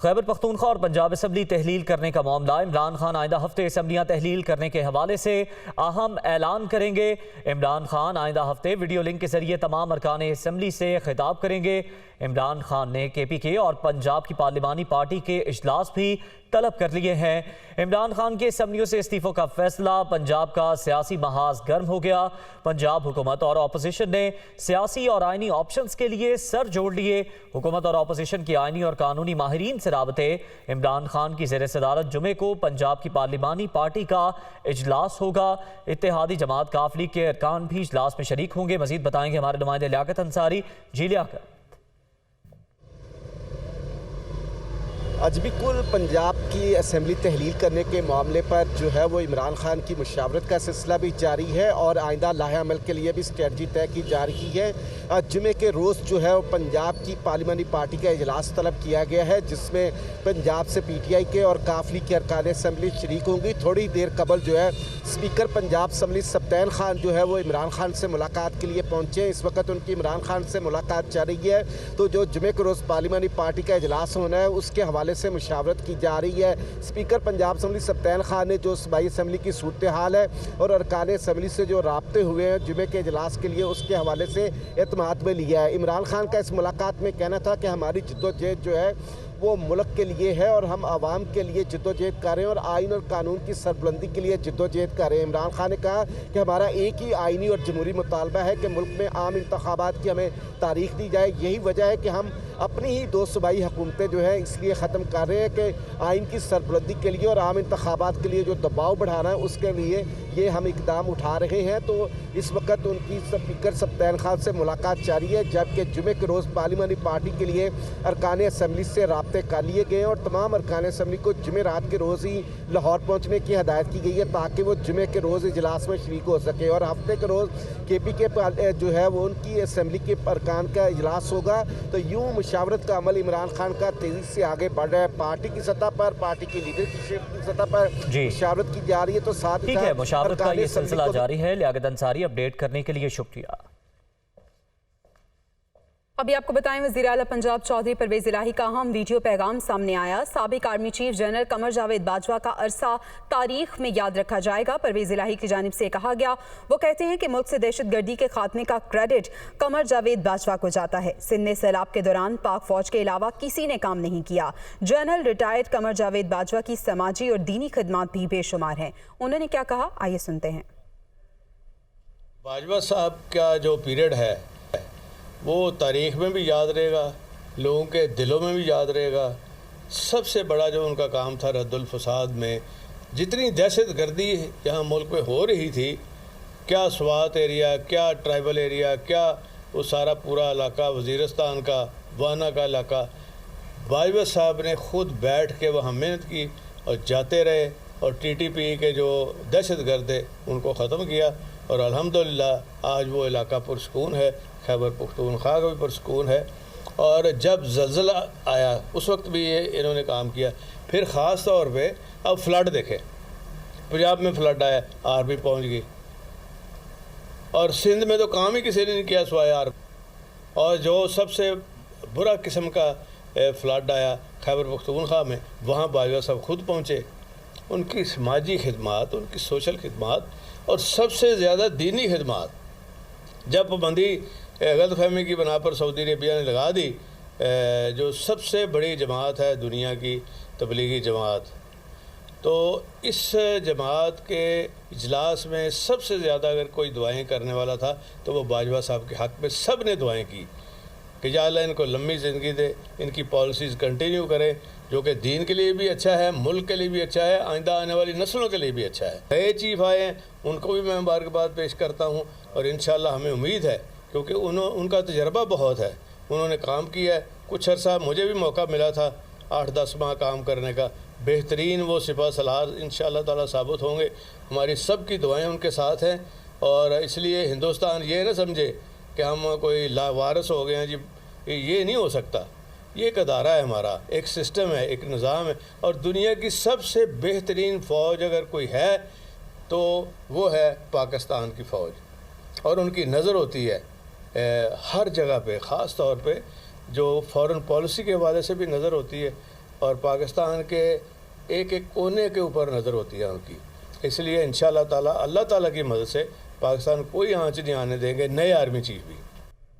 خیبر پختونخوا اور پنجاب اسمبلی تحلیل کرنے کا معاملہ، عمران خان آئندہ ہفتے اسمبلیاں تحلیل کرنے کے حوالے سے اہم اعلان کریں گے۔ عمران خان آئندہ ہفتے ویڈیو لنک کے ذریعے تمام ارکان اسمبلی سے خطاب کریں گے۔ عمران خان نے کے پی کے اور پنجاب کی پارلیمانی پارٹی کے اجلاس بھی طلب کر لیے ہیں۔ عمران خان کے اسمبلیوں سے استعفوں کا فیصلہ، پنجاب کا سیاسی محاذ گرم ہو گیا۔ پنجاب حکومت اور اپوزیشن نے سیاسی اور آئینی آپشنز کے لیے سر جوڑ لیے۔ حکومت اور اپوزیشن کی آئینی اور قانونی ماہرین سے رابطے۔ عمران خان کی زیر صدارت جمعے کو پنجاب کی پارلیمانی پارٹی کا اجلاس ہوگا۔ اتحادی جماعت کاف لیگ کے ارکان بھی اجلاس میں شریک ہوں گے۔ مزید بتائیں گے ہمارے نمائندے لیاقت انصاری۔ جی لیاقت۔ آج بالکل پنجاب کی اسمبلی تحلیل کرنے کے معاملے پر جو ہے وہ عمران خان کی مشاورت کا سلسلہ بھی جاری ہے اور آئندہ لاہ عمل کے لیے بھی اسٹریٹجی طے کی جا رہی ہے۔ جمعے کے روز جو ہے وہ پنجاب کی پارلیمانی پارٹی کا اجلاس طلب کیا گیا ہے، جس میں پنجاب سے پی ٹی آئی کے اور کاف لیگ کے ارکان اسمبلی شریک ہوں گی۔ تھوڑی دیر قبل جو ہے اسپیکر پنجاب اسمبلی سبطین خان جو ہے وہ عمران خان سے ملاقات کے لیے پہنچے۔ اس وقت ان کی عمران خان سے ملاقات چل رہی ہے، تو جو جمعے کے روز پارلیمانی پارٹی کا اجلاس ہونا ہے اس کے حوالے سے مشاورت کی جا رہی ہے۔ اسپیکر پنجاب اسمبلی سبطین خان نے جو صوبائی اسمبلی کی صورتحال ہے اور ارکان اسمبلی سے جو رابطے ہوئے ہیں جمعے کے اجلاس کے لیے، اس کے حوالے سے اعتماد میں لیا ہے۔ عمران خان کا اس ملاقات میں کہنا تھا کہ ہماری جدوجہد جو ہے وہ ملک کے لیے ہے اور ہم عوام کے لیے جدوجہد کر رہے ہیں اور آئین اور قانون کی سربلندی کے لیے جدوجہد کر رہے ہیں۔ عمران خان نے کہا کہ ہمارا ایک ہی آئینی اور جمہوری مطالبہ ہے کہ ملک میں عام انتخابات کی ہمیں تاریخ دی جائے۔ یہی وجہ ہے کہ ہم اپنی ہی دو صوبائی حکومتیں جو ہیں اس لیے ختم کر رہے ہیں کہ آئین کی سربلندی کے لیے اور عام انتخابات کے لیے جو دباؤ بڑھانا ہے اس کے لیے یہ ہم اقدام اٹھا رہے ہیں۔ تو اس وقت ان کی اسپیکر سبطین خان سے ملاقات جاری ہے، جبکہ جمعے کے روز پارلیمانی پارٹی کے لیے ارکان اسمبلی سے رابطے کر لیے گئے ہیں اور تمام ارکان اسمبلی کو جمعے رات کے روز ہی لاہور پہنچنے کی ہدایت کی گئی ہے تاکہ وہ جمعے کے روز اجلاس میں شریک ہو سکے، اور ہفتے کے روز کے پی کے جو ہے وہ ان کی اسمبلی کے ارکان کا اجلاس ہوگا۔ تو یوں مشاورت کا عمل عمران خان کا تیزی سے آگے بڑھ رہا ہے۔ پارٹی کی سطح پر، پارٹی کی لیڈرشپ کی سطح پر مشاورت کی جا رہی ہے، تو ساتھ ہی ساتھ مشاورت کا یہ سلسلہ جاری ہے۔ لیاقت انصاری اپڈیٹ کرنے کے لیے شکریہ۔ ابھی آپ کو بتائیں، وزیر اعلیٰ پنجاب چودھری پرویز الہی کا اہم ویڈیو پیغام سامنے آیا۔ سابق army chief general Qamar Javed Bajwa کا عرصہ تاریخ میں یاد رکھا جائے گا۔ پرویز الہی کی جانب سے کہا گیا، وہ کہتے ہیں کہ ملک سے دہشت گردی کے خاتمے کا کریڈٹ قمر جاوید باجوہ کو جاتا ہے۔ سندھ میں سیلاب کے دوران پاک فوج کے علاوہ کسی نے کام نہیں کیا۔ جنرل ریٹائرڈ قمر جاوید باجوہ کی سماجی اور دینی خدمات بھی بے شمار ہیں۔ انہوں نے کیا کہا، آئیے سنتے ہیں۔ باجوہ صاحب کا جو پیریڈ ہے وہ تاریخ میں بھی یاد رہے گا، لوگوں کے دلوں میں بھی یاد رہے گا۔ سب سے بڑا جو ان کا کام تھا رد الفساد میں، جتنی دہشت گردی یہاں ملک میں ہو رہی تھی، کیا سوات ایریا، کیا ٹرائبل ایریا، کیا وہ سارا پورا علاقہ وزیرستان کا، وانا کا علاقہ، باجوہ صاحب نے خود بیٹھ کے وہاں محنت کی اور جاتے رہے اور ٹی ٹی پی کے جو دہشت گرد ہے ان کو ختم کیا، اور الحمدللہ آج وہ علاقہ پرسکون ہے۔ خیبر پختونخوا کا بھی پرسکون ہے، اور جب زلزلہ آیا اس وقت بھی یہ انہوں نے کام کیا۔ پھر خاص طور پہ اب فلڈ دیکھیں، پنجاب میں فلڈ آیا، آرمی پہنچ گئی، اور سندھ میں تو کام ہی کسی نے نہیں کیا سوائے آرمی۔ اور جو سب سے برا قسم کا فلڈ آیا خیبر پختونخوا میں، وہاں باجوہ صاحب خود پہنچے۔ ان کی سماجی خدمات، ان کی سوشل خدمات اور سب سے زیادہ دینی خدمات، جب پابندی غلط فہمی کی بنا پر سعودی عربیہ نے لگا دی، جو سب سے بڑی جماعت ہے دنیا کی تبلیغی جماعت، تو اس جماعت کے اجلاس میں سب سے زیادہ اگر کوئی دعائیں کرنے والا تھا تو وہ باجوہ صاحب کے حق میں سب نے دعائیں کی کہ یا اللہ ان کو لمبی زندگی دے، ان کی پالیسیز کنٹینیو کرے، جو کہ دین کے لیے بھی اچھا ہے، ملک کے لیے بھی اچھا ہے، آئندہ آنے والی نسلوں کے لیے بھی اچھا ہے۔ نئے چیف آئے ہیں، ان کو بھی میں مبارکباد پیش کرتا ہوں، اور انشاءاللہ ہمیں امید ہے کیونکہ ان کا تجربہ بہت ہے، انہوں نے کام کیا ہے۔ کچھ عرصہ مجھے بھی موقع ملا تھا 8-10 ماہ کام کرنے کا، بہترین وہ سپہ سالار انشاءاللہ تعالیٰ ثابت ہوں گے۔ ہماری سب کی دعائیں ان کے ساتھ ہیں، اور اس لیے ہندوستان یہ نہ سمجھے کہ ہم کوئی لاوارث ہو گئے ہیں، جی یہ نہیں ہو سکتا۔ یہ ایک ادارہ ہے ہمارا، ایک سسٹم ہے، ایک نظام ہے، اور دنیا کی سب سے بہترین فوج اگر کوئی ہے تو وہ ہے پاکستان کی فوج، اور ان کی نظر ہوتی ہے ہر جگہ پہ، خاص طور پہ جو فورن پالیسی کے حوالے سے بھی نظر ہوتی ہے، اور پاکستان کے ایک ایک کونے کے اوپر نظر ہوتی ہے ان کی. اس لیے انشاءاللہ تعالی اللہ تعالیٰ کی مدد سے پاکستان کوئی آنچ نہیں آنے دیں گے نئے آرمی چیف بھی.